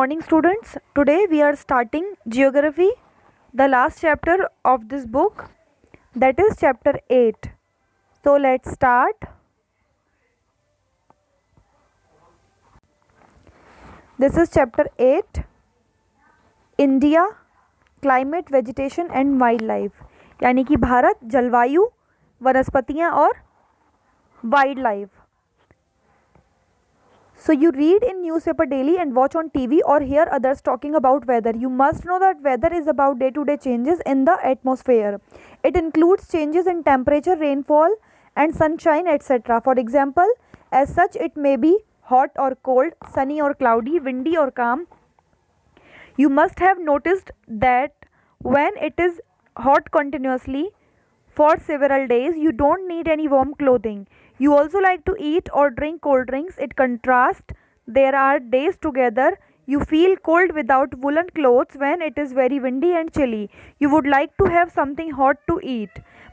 Morning students, today we are starting geography, the last chapter of this book, that is chapter 8. So let's start. This is chapter 8, India, climate, vegetation and wildlife, यानी कि भारत, जलवायु, वनस्पतियाँ और wildlife. So you read in newspaper daily and watch on TV or hear others talking about weather. You must know that weather is about day-to-day changes in the atmosphere. It includes changes in temperature, rainfall and sunshine, etc. For example, as such it may be hot or cold, sunny or cloudy, windy or calm. You must have noticed that when it is hot continuously for several days, you don't need any warm clothing. You also like to eat or drink cold drinks. It contrasts. There are days together you feel cold without woolen clothes when it is very windy and chilly. You would like to have something hot to eat.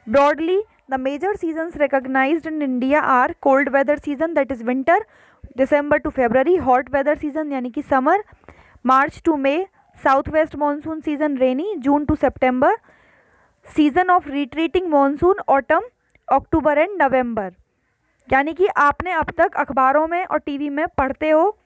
Broadly, the major seasons recognized in India are cold weather season, that is winter, December to February, hot weather season यानी कि summer, March to May, southwest monsoon season rainy, June to September, season of retreating monsoon, autumn, October and November. यानी कि आपने अब तक अखबारों में और टीवी में पढ़ते हो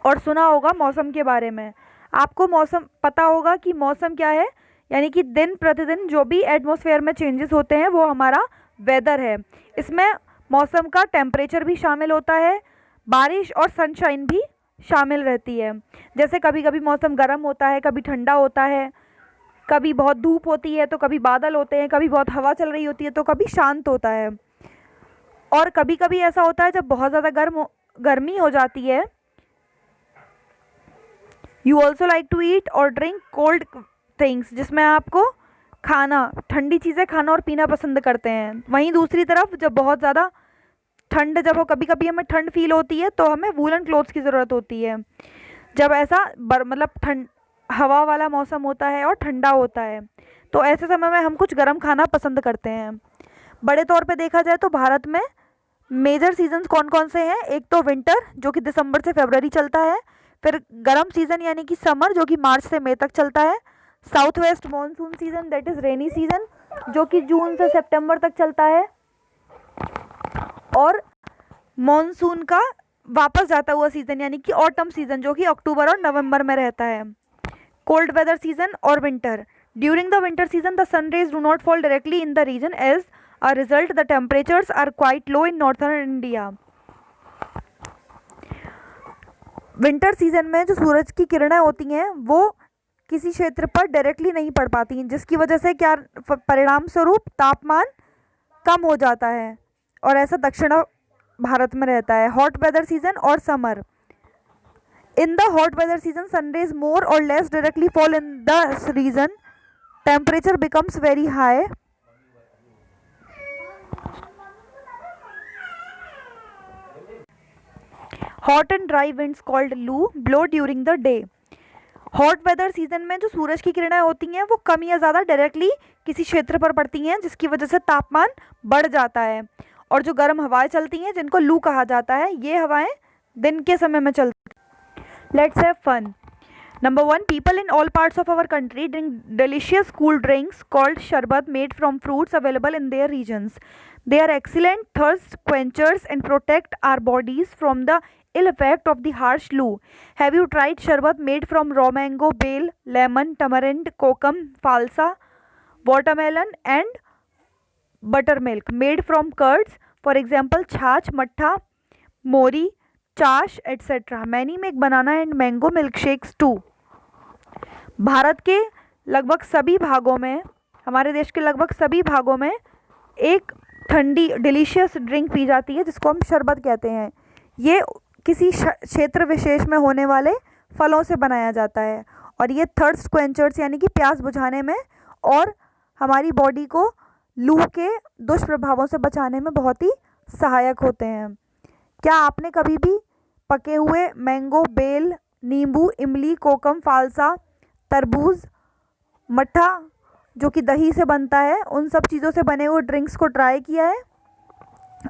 और सुना होगा मौसम के बारे में. आपको मौसम पता होगा कि मौसम क्या है, यानी कि दिन प्रतिदिन जो भी एटमॉस्फेयर में चेंजेस होते हैं वो हमारा वेदर है. इसमें मौसम का टेम्परेचर भी शामिल होता है, बारिश और सनशाइन भी शामिल रहती है. जैसे कभी कभी मौसम गर्म होता है, कभी ठंडा होता है, कभी बहुत धूप होती है तो कभी बादल होते हैं, कभी बहुत हवा चल रही होती है तो कभी शांत होता है. और कभी कभी ऐसा होता है जब बहुत ज़्यादा गर्मी हो जाती है. You also like to eat और ड्रिंक कोल्ड थिंग्स, जिसमें आपको खाना, ठंडी चीज़ें खाना और पीना पसंद करते हैं. वहीं दूसरी तरफ जब बहुत ज़्यादा ठंड जब हो, कभी कभी हमें ठंड फील होती है तो हमें वूलन क्लोथ्स की ज़रूरत होती है. जब ऐसा मतलब हवा वाला मौसम होता है और ठंडा होता है तो ऐसे समय में हम कुछ गर्म खाना पसंद करते हैं. बड़े तौर पे देखा जाए तो भारत में मेजर सीजन्स कौन कौन से हैं. एक तो विंटर जो कि दिसंबर से फरवरी चलता है, फिर गर्म सीज़न यानी कि समर जो कि मार्च से मई तक चलता है, south west monsoon season that is rainy season जो कि जून से सितंबर तक चलता है, और मानसून का वापस जाता हुआ सीज़न यानी कि ऑटम सीज़न जो कि अक्टूबर और नवंबर में रहता है. कोल्ड वेदर सीज़न और winter. During the winter season the sun rays do not fall directly in the region, as a result the temperatures are quite low in northern India. Winter season में जो सूरज की किरणें होती हैं वो किसी क्षेत्र पर डायरेक्टली नहीं पड़ पाती हैं, जिसकी वजह से क्या परिणाम स्वरूप तापमान कम हो जाता है, और ऐसा दक्षिण भारत में रहता है. हॉट वेदर सीजन और summer. In the hot weather season sunrays more or less directly fall in the region. Temperature becomes very high. Hot and dry winds called loo blow during the day. Hot weather season में जो सूरज की किरणें होती हैं वो कम या ज़्यादा directly किसी क्षेत्र पर पड़ती हैं, जिसकी वजह से तापमान बढ़ जाता है. और जो गर्म हवाएं चलती हैं जिनको लू कहा जाता है, ये हवाएं दिन के समय में चलती हैं. Let's have fun. Number 1, people in all parts of our country drink delicious cool drinks called sharbat made from fruits available in their regions. They are excellent thirst quenchers and protect our bodies from the ill effect of the harsh loo. Have you tried sharbat made from raw mango, bale, lemon, tamarind, kokum, falsa, watermelon and buttermilk made from curds, for example छाछ, मट्ठा, मोरी, चाश etc. Many make banana and mango milkshakes too. Bharat के लगभग सभी भागों में, हमारे देश के लगभग सभी भागों में एक ठंडी डिलीशियस ड्रिंक पी जाती है जिसको हम शरबत कहते हैं. ये किसी क्षेत्र विशेष में होने वाले फलों से बनाया जाता है, और ये थर्स्ट क्वेंचर्स यानी कि प्यास बुझाने में और हमारी बॉडी को लू के दुष्प्रभावों से बचाने में बहुत ही सहायक होते हैं. क्या आपने कभी भी पके हुए मैंगो, बेल, नींबू, इमली, कोकम, फालसा, तरबूज, मट्ठा जो कि दही से बनता है, उन सब चीज़ों से बने हुए ड्रिंक्स को ट्राई किया है?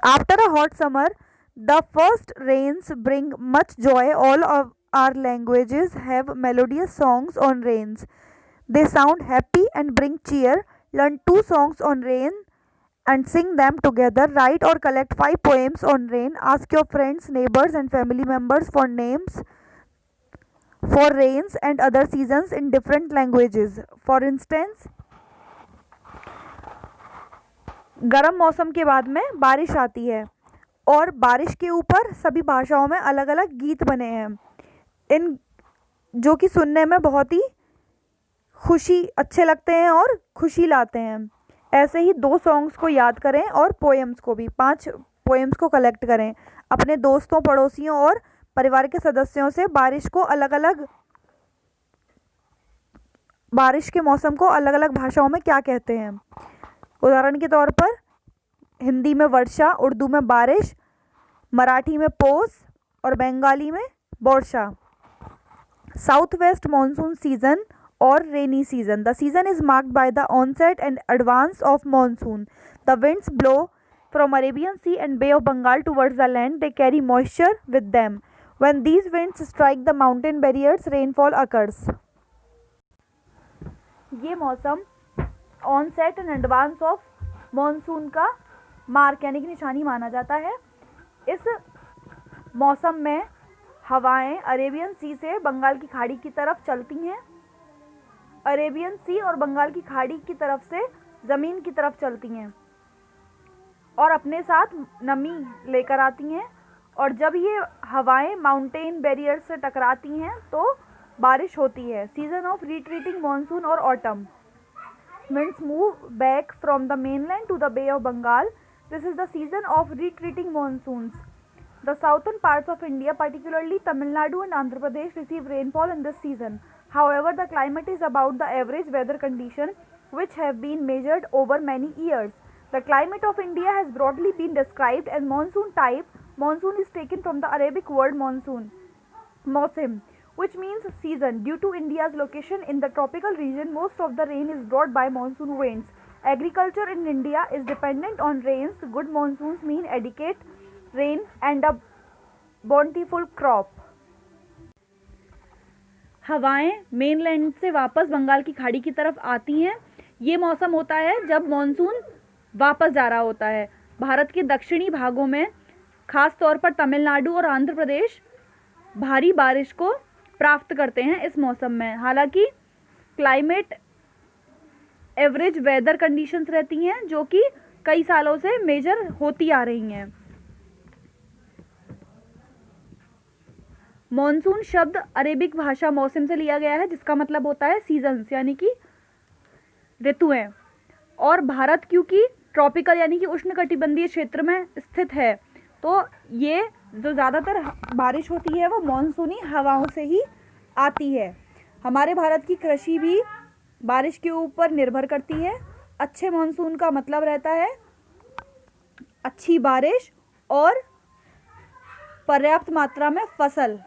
After a hot summer the first rains bring much joy all our languages have melodious songs on rains. They sound happy and bring cheer. Learn 2 songs on rain and sing them together. Write or collect 5 poems on rain. Ask your friends, neighbors, and family members for names for rains and other seasons in different languages. For instance, गर्म मौसम के बाद में बारिश आती है और बारिश के ऊपर सभी भाषाओं में अलग अलग गीत बने हैं इन जो कि सुनने में बहुत ही खुशी अच्छे लगते हैं और खुशी लाते हैं। ऐसे ही 2 सॉन्ग्स को याद करें और पोएम्स को भी 5 पोएम्स को कलेक्ट करें। अपने दोस्तों, पड़ोसियों और परिवार के सदस्यों से बारिश के मौसम को अलग अलग भाषाओं में क्या कहते हैं। उदाहरण के तौर पर हिंदी में वर्षा, उर्दू में बारिश, मराठी में पोस और बंगाली में वर्षा। South west monsoon season or rainy season. The season is marked by the onset and advance of monsoon. The winds blow from Arabian Sea and Bay of Bengal towards the land. They carry moisture with them. When these winds strike the mountain barriers, rainfall occurs. ये मौसम onset and advance of monsoon का mark यानी कि निशानी माना जाता है। इस मौसम में हवाएं अरेबियन सी से बंगाल की खाड़ी की तरफ चलती हैं। अरेबियन सी और बंगाल की खाड़ी की तरफ से ज़मीन की तरफ चलती हैं और अपने साथ नमी लेकर आती हैं, और जब ये हवाएं माउंटेन बैरियर से टकराती हैं तो बारिश होती है। सीजन ऑफ रिट्रीटिंग मानसून और autumn. winds move back from the mainland to the Bay of Bengal. This is the season of retreating monsoons. The southern parts of India, particularly Tamil Nadu and Andhra Pradesh, receive rainfall in this season. However, the climate is about the average weather condition which have been measured over many years. The climate of India has broadly been described as monsoon type. Monsoon is taken from the Arabic word monsoon, mausim, which means season. Due to India's location in the tropical region, most of the rain is brought by monsoon winds. Agriculture in India is dependent on rains. Good monsoons mean adequate rain and a bountiful crop. हवाएं mainland से वापस बंगाल की खाड़ी की तरफ आती हैं। ये मौसम होता है जब मॉनसून वापस जा रहा होता है। भारत के दक्षिणी भागों में खास तौर पर तमिलनाडु और आंध्र प्रदेश भारी बारिश को प्राप्त करते हैं इस मौसम में। हालांकि क्लाइमेट एवरेज वेदर कंडीशंस रहती हैं जो कि कई सालों से मेजर होती आ रही हैं। मॉनसून शब्द अरेबिक भाषा मौसम से लिया गया है जिसका मतलब होता है सीजन्स यानी कि ऋतुएं, और भारत क्योंकि ट्रॉपिकल यानी कि उष्णकटिबंधीय क्षेत्र में स्थित है तो ये जो ज़्यादातर बारिश होती है वो मॉनसूनी हवाओं से ही आती है। हमारे भारत की कृषि भी बारिश के ऊपर निर्भर करती है। अच्छे मॉनसून का मतलब रहता है अच्छी बारिश और पर्याप्त मात्रा में फसल।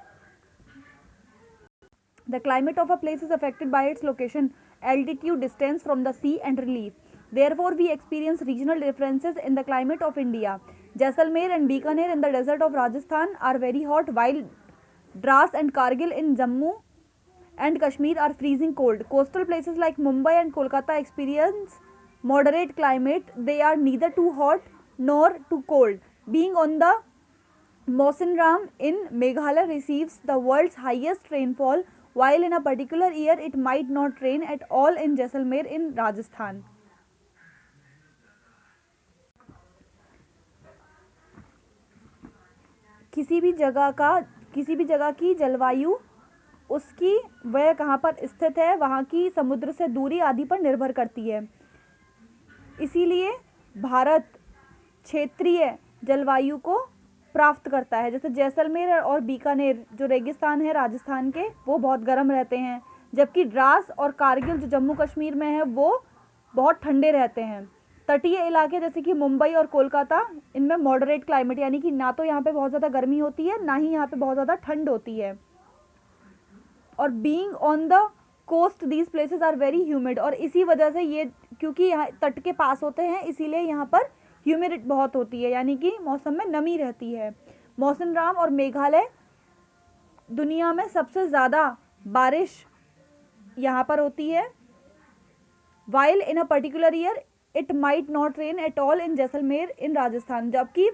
The climate of a place is affected by its location, altitude, distance from the sea and relief. Therefore, we experience regional differences in the climate of India. Jaisalmer and Bikaner in the desert of Rajasthan are very hot, while Dras and Kargil in Jammu and Kashmir are freezing cold. Coastal places like Mumbai and Kolkata experience moderate climate. They are neither too hot nor too cold. Being on the Mawsynram in Meghalaya receives the world's highest rainfall, while in a particular year it might not rain at all in Jaisalmer in Rajasthan. किसी भी जगह की जलवायु उसकी वह कहाँ पर स्थित है, वहाँ की समुद्र से दूरी आदि पर निर्भर करती है। इसीलिए भारत क्षेत्रीय जलवायु को प्राप्त करता है। जैसे जैसलमेर और बीकानेर जो रेगिस्तान है राजस्थान के वो बहुत गर्म रहते हैं, जबकि द्रास और कारगिल जो जम्मू कश्मीर में है वो बहुत ठंडे रहते हैं। तटीय इलाके जैसे कि मुंबई और कोलकाता इनमें मॉडरेट क्लाइमेट यानी कि ना तो यहाँ पे बहुत ज़्यादा गर्मी होती है ना ही यहाँ पे बहुत ज़्यादा ठंड होती है। और being on the coast these places are very humid, और इसी वजह से ये क्योंकि यहाँ तट के पास होते हैं इसीलिए यहाँ पर ह्यूमिडिटी बहुत होती है यानी कि मौसम में नमी रहती है। मौसम राम और मेघालय दुनिया में सबसे ज़्यादा बारिश यहाँ पर होती है। While in a particular year it might not rain at all in Jaisalmer in Rajasthan, जबकि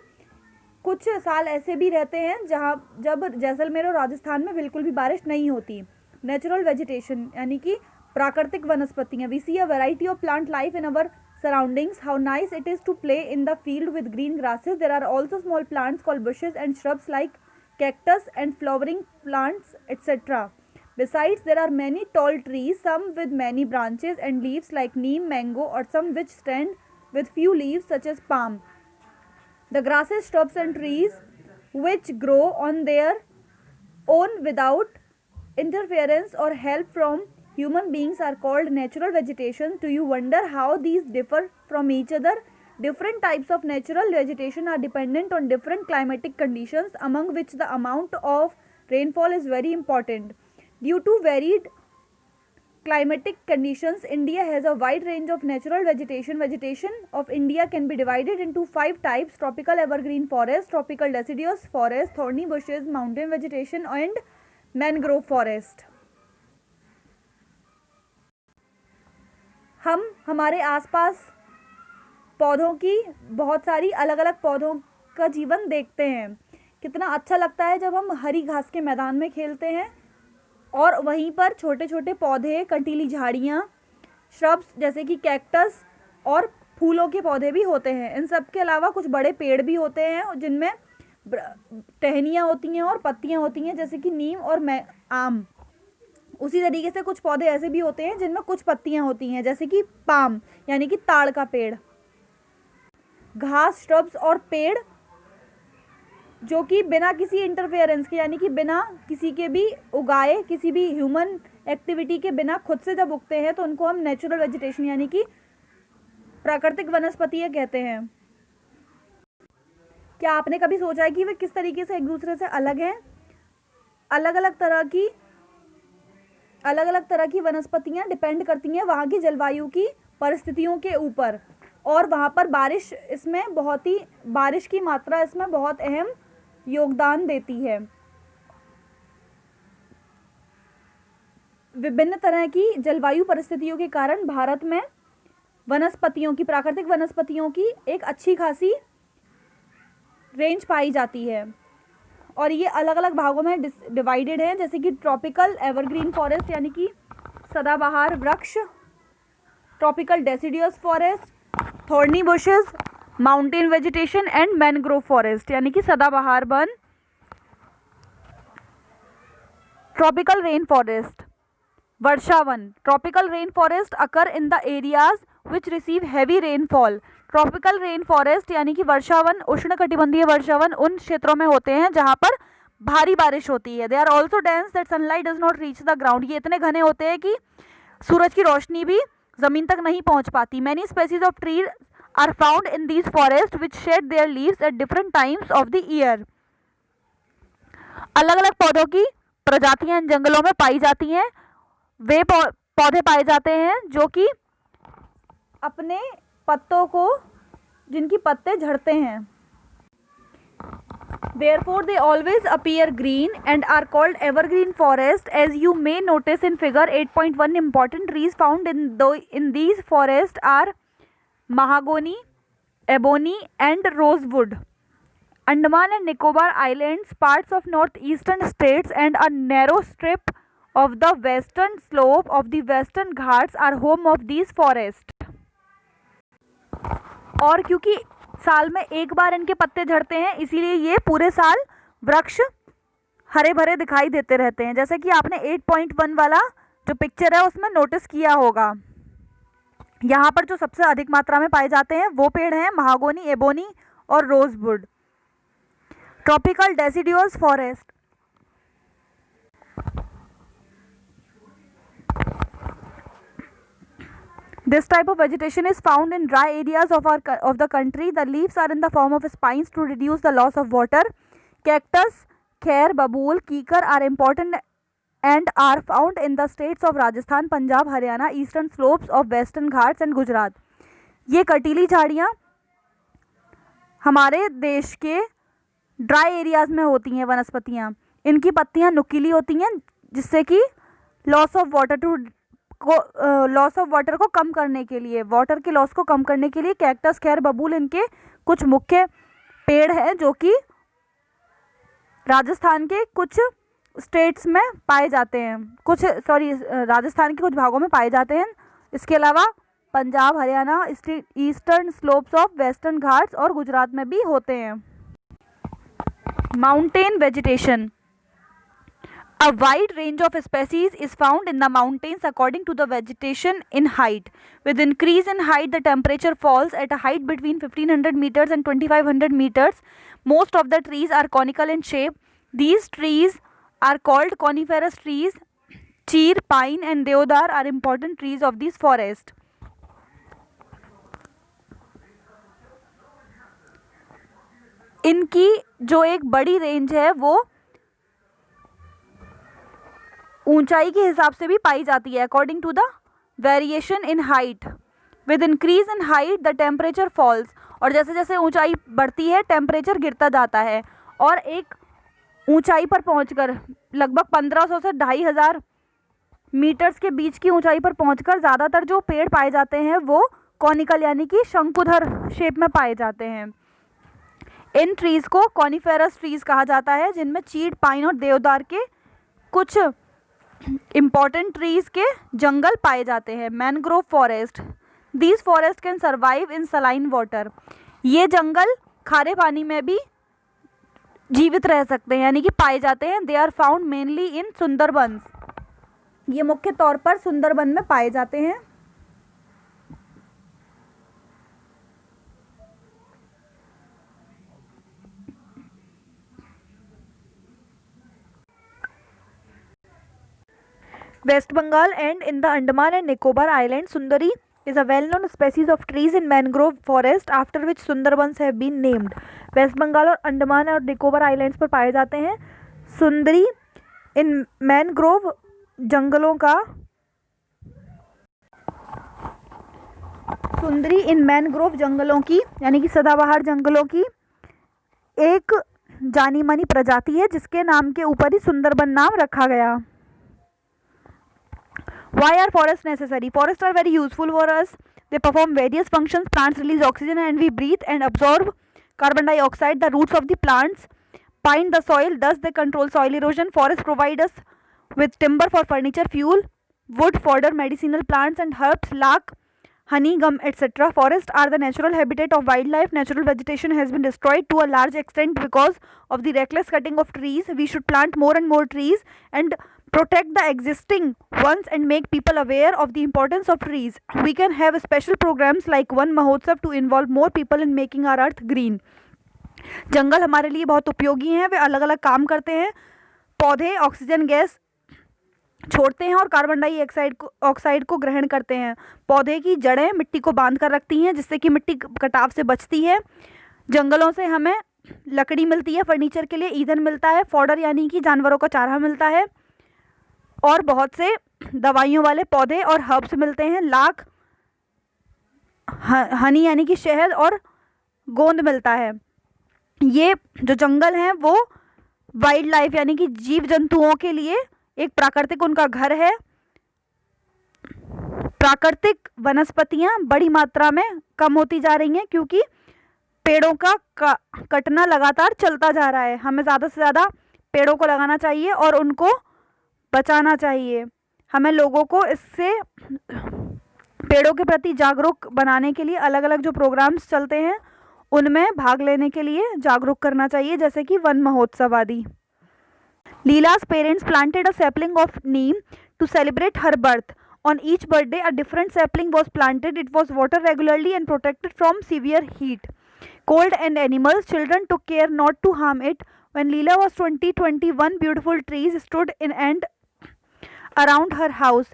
कुछ साल ऐसे भी रहते हैं जब जैसलमेर और राजस्थान में बिल्कुल भी बारिश नहीं होती। नेचुरल वेजिटेशन यानी कि प्राकृतिक वनस्पतियाँ। We see a variety of plant life in our surroundings. How nice it is to play in the field with green grasses. There are also small plants called bushes and shrubs like cactus and flowering plants, etc. Besides, there are many tall trees, some with many branches and leaves like neem, mango, or some which stand with few leaves such as palm. The grasses, shrubs and trees which grow on their own without interference or help from human beings are called natural vegetation. Do you wonder how these differ from each other? Different types of natural vegetation are dependent on different climatic conditions, among which the amount of rainfall is very important. Due to varied climatic conditions, India has a wide range of natural vegetation. Vegetation of India can be divided into 5 types: tropical evergreen forest, tropical deciduous forest, thorny bushes, mountain vegetation, and mangrove forest. हम हमारे आसपास पौधों की बहुत सारी अलग अलग पौधों का जीवन देखते हैं। कितना अच्छा लगता है जब हम हरी घास के मैदान में खेलते हैं और वहीं पर छोटे छोटे पौधे, कंटीली झाड़ियाँ, श्रब्स जैसे कि कैक्टस और फूलों के पौधे भी होते हैं। इन सब के अलावा कुछ बड़े पेड़ भी होते हैं जिनमें टहनियाँ होती हैं और पत्तियाँ होती हैं, जैसे कि नीम और आम। उसी तरीके से कुछ पौधे ऐसे भी होते हैं जिनमें कुछ पत्तियां होती हैं, जैसे कि पाम यानी कि ताड़ का पेड़। घास, श्रब्स और पेड़ जो कि बिना किसी इंटरफेरेंस के यानी कि बिना किसी के भी उगाए, किसी भी ह्यूमन एक्टिविटी के बिना खुद से जब उगते हैं तो उनको हम नेचुरल वेजिटेशन यानी कि प्राकृतिक वनस्पतियाँ कहते हैं। क्या आपने कभी सोचा है कि वे किस तरीके से एक दूसरे से अलग हैं? अलग अलग तरह की वनस्पतियाँ डिपेंड करती हैं वहाँ की जलवायु की परिस्थितियों के ऊपर, और वहाँ पर बारिश की मात्रा इसमें बहुत अहम योगदान देती है। विभिन्न तरह की जलवायु परिस्थितियों के कारण भारत में प्राकृतिक वनस्पतियों की एक अच्छी खासी रेंज पाई जाती है, और ये अलग अलग भागों में डिवाइडेड है, जैसे कि ट्रॉपिकल एवरग्रीन फॉरेस्ट यानी कि सदाबहार वृक्ष, tropical deciduous forest, thorny bushes, mountain vegetation and mangrove forest यानी कि सदाबहार वन। ट्रॉपिकल रेन फॉरेस्ट, वर्षावन। Tropical rain forest occur in the areas which receive heavy rainfall. Tropical rain forest यानी कि वर्षावन, उष्णकटिबंधीय वर्षावन उन क्षेत्रों में होते हैं जहां पर भारी बारिश होती है। They are also dense that sunlight does not reach the ground. ये इतने घने होते हैं कि सूरज की रोशनी भी जमीन तक नहीं पहुंच पाती। Many species of tree are found in these forest which shed their leaves at different times of the year. अलग अलग पौधों की प्रजातियां इन जंगलों में पाई जाती हैं। वे पौधे पाए जाते हैं जो कि अपने पत्तों को, जिनकी पत्ते झड़ते हैं। Therefore, they always appear green and are called evergreen forest. As you may notice in figure 8.1, important trees found in these forests are mahogany, ebony, and rosewood. Andaman and Nicobar Islands, parts of northeastern states, and a narrow strip of the western slope of the Western Ghats are home of these forests. और क्योंकि साल में एक बार इनके पत्ते झड़ते हैं, इसीलिए ये पूरे साल वृक्ष हरे भरे दिखाई देते रहते हैं। जैसे कि आपने 8.1 वाला जो पिक्चर है उसमें नोटिस किया होगा, यहाँ पर जो सबसे अधिक मात्रा में पाए जाते हैं वो पेड़ हैं महागोनी, एबोनी और rosewood. Tropical deciduous forest, this type of vegetation is found in dry areas of the country. The leaves are in the form of spines to reduce the loss of water. Cactus, khair, babool, keekar are important and are found in the states of Rajasthan, Punjab, Haryana, eastern slopes of Western Ghats and Gujarat. ये कटीली झाड़ियाँ हमारे देश के dry areas में होती हैं वनस्पतियाँ। इनकी पत्तियां नुकीली होती हैं जिससे कि लॉस ऑफ वाटर को कम करने के लिए, वाटर के लॉस को कम करने के लिए कैक्टस, खैर, बबूल इनके कुछ मुख्य पेड़ हैं जो कि राजस्थान के कुछ स्टेट्स में पाए जाते हैं, राजस्थान के कुछ भागों में पाए जाते हैं। इसके अलावा Punjab, Haryana, eastern slopes of western Ghats और गुजरात में भी होते हैं। Mountain vegetation. A wide range of species is found in the mountains according to the vegetation in height. With increase in height, the temperature falls at a height between 1500 meters and 2500 meters. Most of the trees are conical in shape. These trees are called coniferous trees. Cheer, pine and deodar are important trees of this forest. इनकी जो एक बड़ी range है वो ऊंचाई के हिसाब से भी पाई जाती है, according to the variation in height. With increase in height the temperature falls, और जैसे जैसे ऊंचाई बढ़ती है टेम्परेचर गिरता जाता है, और एक ऊंचाई पर पहुंचकर लगभग 1500 से 2500 मीटर्स के बीच की ऊंचाई पर पहुंचकर ज़्यादातर जो पेड़ पाए जाते हैं वो कॉनिकल यानी कि शंकुधर शेप में पाए जाते हैं। इन ट्रीज़ को कॉनिफेरस ट्रीज़ कहा जाता है, जिनमें चीड़, पाइन और देवदार के कुछ इम्पॉर्टेंट ट्रीज के जंगल पाए जाते हैं। Mangrove forest, these forest can survive in saline water, ये जंगल खारे पानी में भी जीवित रह सकते हैं यानी कि पाए जाते हैं। They are found mainly in Sundarbans, ये मुख्य तौर पर सुंदरबन में पाए जाते हैं। West Bengal and in the Andaman and Nicobar Islands, Sundari is a well-known species of trees in mangrove forest, after which Sundarbans have been named. West Bengal और अंडमान और निकोबार आइलैंड्स पर पाए जाते हैं सुंदरी इन मैनग्रोव जंगलों का, सुंदरी इन मैनग्रोव जंगलों की यानी कि सदाबहार जंगलों की एक जानी मानी प्रजाति है जिसके नाम के ऊपर ही सुंदरबन नाम रखा गया। Why are forests necessary? Forests are very useful for us. They perform various functions. Plants release oxygen and we breathe and absorb carbon dioxide. The roots of the plants bind the soil, thus they control soil erosion. Forests provide us with timber for furniture, fuel, wood, fodder, medicinal plants and herbs, lark, honey, gum, etc. Forests are the natural habitat of wildlife. Natural vegetation has been destroyed to a large extent because of the reckless cutting of trees. We should plant more and more trees and protect the existing ones and make people aware of the importance of trees. We can have special programs like Van Mahotsav to involve more people in making our earth green. जंगल हमारे लिए बहुत उपयोगी हैं, वे अलग अलग काम करते हैं। पौधे ऑक्सीजन गैस छोड़ते हैं और कार्बन डाइऑक्साइड को ग्रहण करते हैं। पौधे की जड़ें मिट्टी को बांध कर रखती हैं जिससे कि मिट्टी कटाव से बचती है। जंगलों से हमें लकड़ी मिलती है फर्नीचर के लिए, ईंधन मिलता है, फॉडर यानी कि जानवरों का चारा मिलता है, और बहुत से दवाइयों वाले पौधे और हर्ब्स मिलते हैं। लाख, हनी यानी कि शहद और गोंद मिलता है। ये जो जंगल हैं वो वाइल्ड लाइफ यानी कि जीव जंतुओं के लिए एक प्राकृतिक उनका घर है। प्राकृतिक वनस्पतियां बड़ी मात्रा में कम होती जा रही हैं क्योंकि पेड़ों का कटना लगातार चलता जा रहा है। हमें ज़्यादा से ज़्यादा पेड़ों को लगाना चाहिए और उनको बचाना चाहिए। हमें लोगों को इससे पेड़ों के प्रति जागरूक बनाने के लिए अलग अलग जो प्रोग्राम्स चलते हैं उनमें भाग लेने के लिए जागरूक करना चाहिए, जैसे कि वन महोत्सव आदि। लीला's parents planted a sapling of neem to celebrate her birth. On each birthday, a different sapling was planted. It was watered regularly and protected from severe heat, cold and animals. Children took care not to harm it. When Leela was 21 beautiful trees stood in and around her house.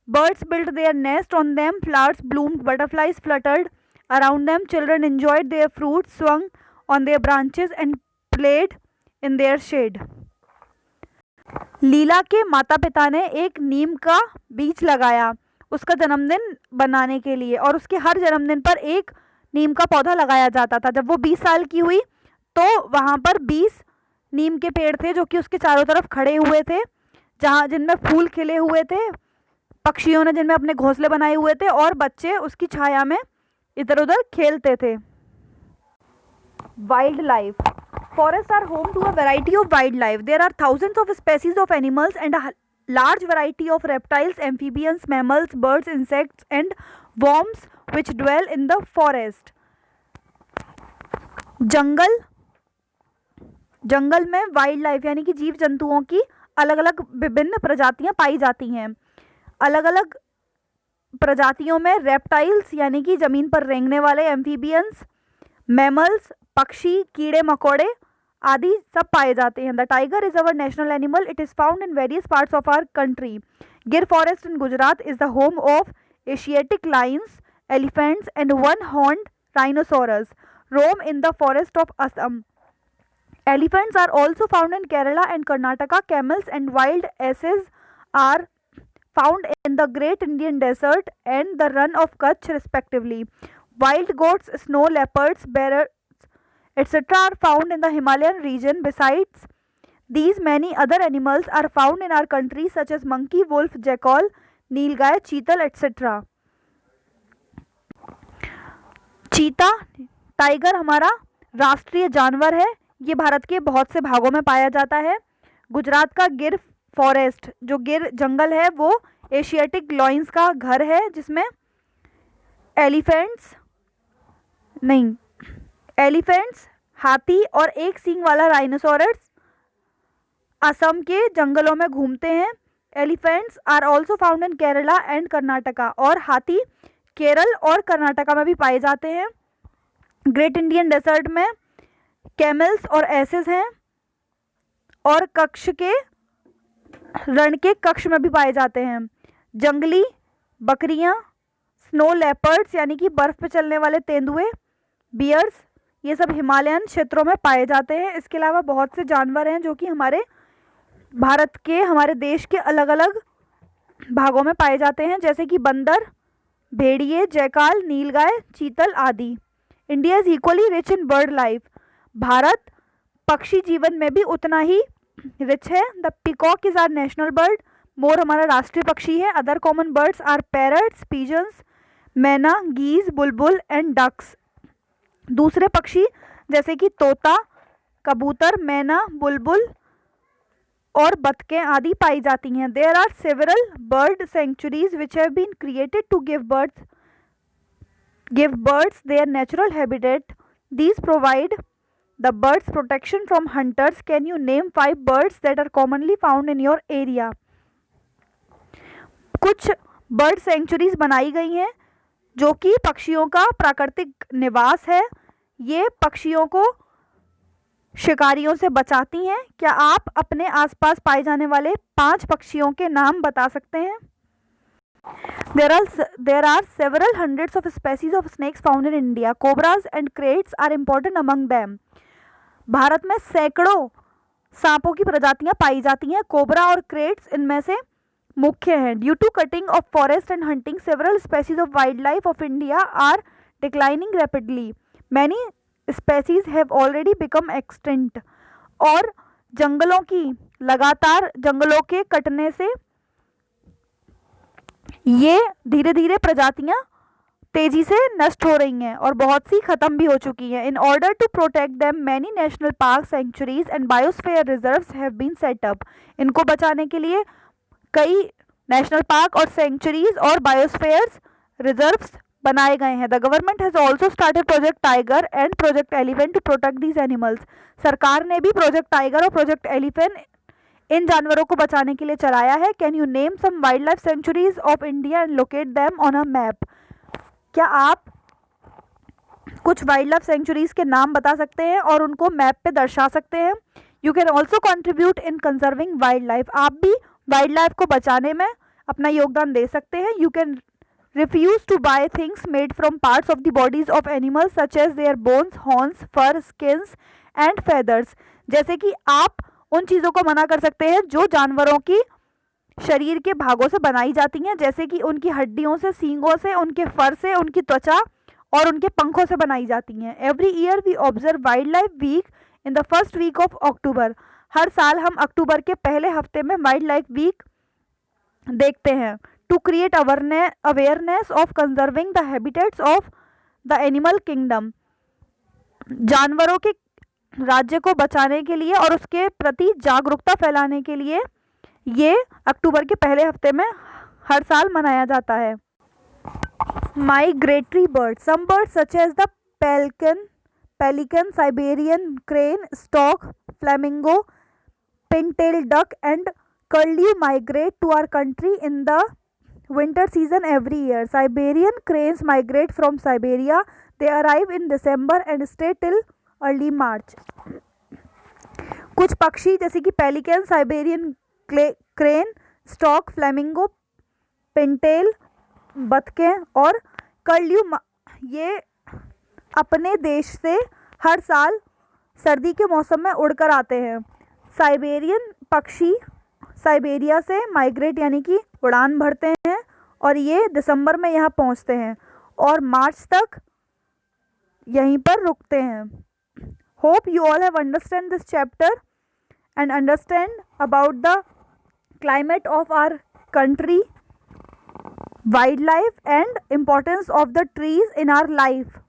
Birds built their nest on them, flowers bloomed, butterflies fluttered around them. Children enjoyed their fruits, swung on their branches and played in their shade. लीला के माता पिता ने एक नीम का बीज लगाया उसका जन्मदिन बनाने के लिए, और उसके हर जन्मदिन पर एक नीम का पौधा लगाया जाता था। जब वो 20 साल की हुई तो वहाँ पर 20 नीम के पेड़ थे जो कि उसके चारों तरफ खड़े हुए थे, जहाँ जिनमें फूल खिले हुए थे, पक्षियों ने जिनमें अपने घोंसले बनाए हुए थे, और बच्चे उसकी छाया में इधर उधर खेलते थे। Wild life. Forests are home to a variety of wildlife. There are thousands of species of animals and a large variety of reptiles, amphibians, mammals, birds, insects, and worms which dwell in the forest. जंगल में wild life यानी कि जीव जंतुओं की अलग अलग विभिन्न प्रजातियां पाई जाती हैं। अलग अलग प्रजातियों में रेप्टाइल्स यानी कि जमीन पर रेंगने वाले, एम्फीबियंस, मैमल्स, पक्षी, कीड़े मकोड़े आदि सब पाए जाते हैं। The tiger is our national animal. It is found in various parts of our country. Gir forest in Gujarat is the home of Asiatic lions, elephants and one horned rhinoceros roam in the forest of Assam. Elephants are also found in Kerala and Karnataka. Camels and wild asses are found in the Great Indian Desert and the Run of Kutch respectively. Wild goats, snow leopards, bears, etc. are found in the Himalayan region. Besides these, many other animals are found in our country such as monkey, wolf, jackal, nilgai, cheetal, etc. चीता, tiger हमारा राष्ट्रीय जानवर है। ये भारत के बहुत से भागों में पाया जाता है। गुजरात का गिर फॉरेस्ट, जो गिर जंगल है, वो एशियाटिक लॉयंस का घर है, जिसमें एलिफेंट्स, हाथी और एक सींग वाला राइनोसोरस असम के जंगलों में घूमते हैं। Elephants are also found in Kerala and Karnataka, और हाथी केरल और कर्नाटका में भी पाए जाते हैं। ग्रेट इंडियन डेजर्ट में कैमल्स और एसेस हैं, और रण के कक्ष में भी पाए जाते हैं। जंगली बकरियां, स्नो लेपर्ड्स यानी कि बर्फ पे चलने वाले तेंदुए, बियर्स, ये सब हिमालयन क्षेत्रों में पाए जाते हैं। इसके अलावा बहुत से जानवर हैं जो कि हमारे भारत के, हमारे देश के अलग अलग भागों में पाए जाते हैं, जैसे कि बंदर, भेड़िए, जैकाल, नीलगाय, चीतल आदि। India is equally rich in bird life. भारत पक्षी जीवन में भी उतना ही रिच है. The peacock is our national bird. मोर हमारा राष्ट्रीय पक्षी है. Other common birds are parrots, pigeons, myna, geese, Bulbul and ducks. दूसरे पक्षी जैसे कि तोता, कबूतर, मैना, बुलबुल और बतखें आदि पाई जाती हैं. There are several bird sanctuaries which have been created to give birds their natural habitat. These provide the birds protection from hunters. Can you name 5 birds that are commonly found in your area? कुछ bird centuries बनाई गई हैं जो कि पक्षियों का प्राकृतिक निवास है. ये पक्षियों को शिकारियों से बचाती हैं. क्या आप अपने आसपास पाए जाने वाले 5 पक्षियों के नाम बता सकते हैं? There are several hundreds of species of snakes found in India. Cobras and kraits are important among them. Bharat में सैकड़ों सांपों की प्रजातियां पाई जाती हैं. कोबरा और क्रेट्स इनमें से मुख्य हैं. Due to cutting of forest and hunting, several species of wildlife of India are declining rapidly. Many species have already become extinct. और जंगलों के कटने से ये धीरे धीरे प्रजातियां तेजी से नष्ट हो रही हैं और बहुत सी खत्म भी हो चुकी हैं. In order to protect them many national park, sanctuaries and biosphere reserves have been set up. इनको बचाने के लिए कई नेशनल पार्क और सेंचुरीज और बायोस्फीयर रिजर्व्स बनाए गए हैं. The government has also started project tiger and project elephant to protect these animals. सरकार ने भी प्रोजेक्ट टाइगर और प्रोजेक्ट एलिफेंट इन जानवरों को बचाने के लिए चलाया है. Can you name some wild life sanctuaries of India and locate them on a map. क्या आप कुछ वाइल्ड लाइफ सेंचुरीज के नाम बता सकते हैं और उनको मैप पे दर्शा सकते हैं? You can also contribute in conserving wild life. आप भी वाइल्ड लाइफ को बचाने में अपना योगदान दे सकते हैं. You can refuse to buy things made from parts of the bodies of animals such as their bones, horns, fur, skins and feathers. जैसे कि आप उन चीज़ों को मना कर सकते हैं जो जानवरों की शरीर के भागों से बनाई जाती हैं, जैसे कि उनकी हड्डियों से, सींगों से, उनके फर से, उनकी त्वचा और उनके पंखों से बनाई जाती हैं. Every year we observe wild life week in the first week of October. हर साल हम अक्टूबर के पहले हफ्ते में वाइल्ड लाइफ वीक देखते हैं। To create awareness of conserving the habitats of the animal kingdom, जानवरों के राज्य को बचाने के लिए और उसके प्रति जागरूकता फैलाने के लिए ये अक्टूबर के पहले हफ्ते में हर साल मनाया जाता है। Migratory birds. Some birds such as the pelican, Siberian crane, stork, flamingo, pin-tailed duck and curlew migrate to our country in the winter season every year. Siberian cranes migrate from Siberia. They arrive in December and stay till early March. कुछ पक्षी जैसे कि pelican, Siberian crane, stork, flamingo, pintail बतखें और curlew ये अपने देश से हर साल सर्दी के मौसम में उड़कर आते हैं। साइबेरियन पक्षी साइबेरिया से माइग्रेट यानी कि उड़ान भरते हैं और ये दिसंबर में यहाँ पहुँचते हैं और मार्च तक यहीं पर रुकते हैं। Hope you all have understand this chapter and understand about the climate of our country, wildlife and importance of the trees in our life.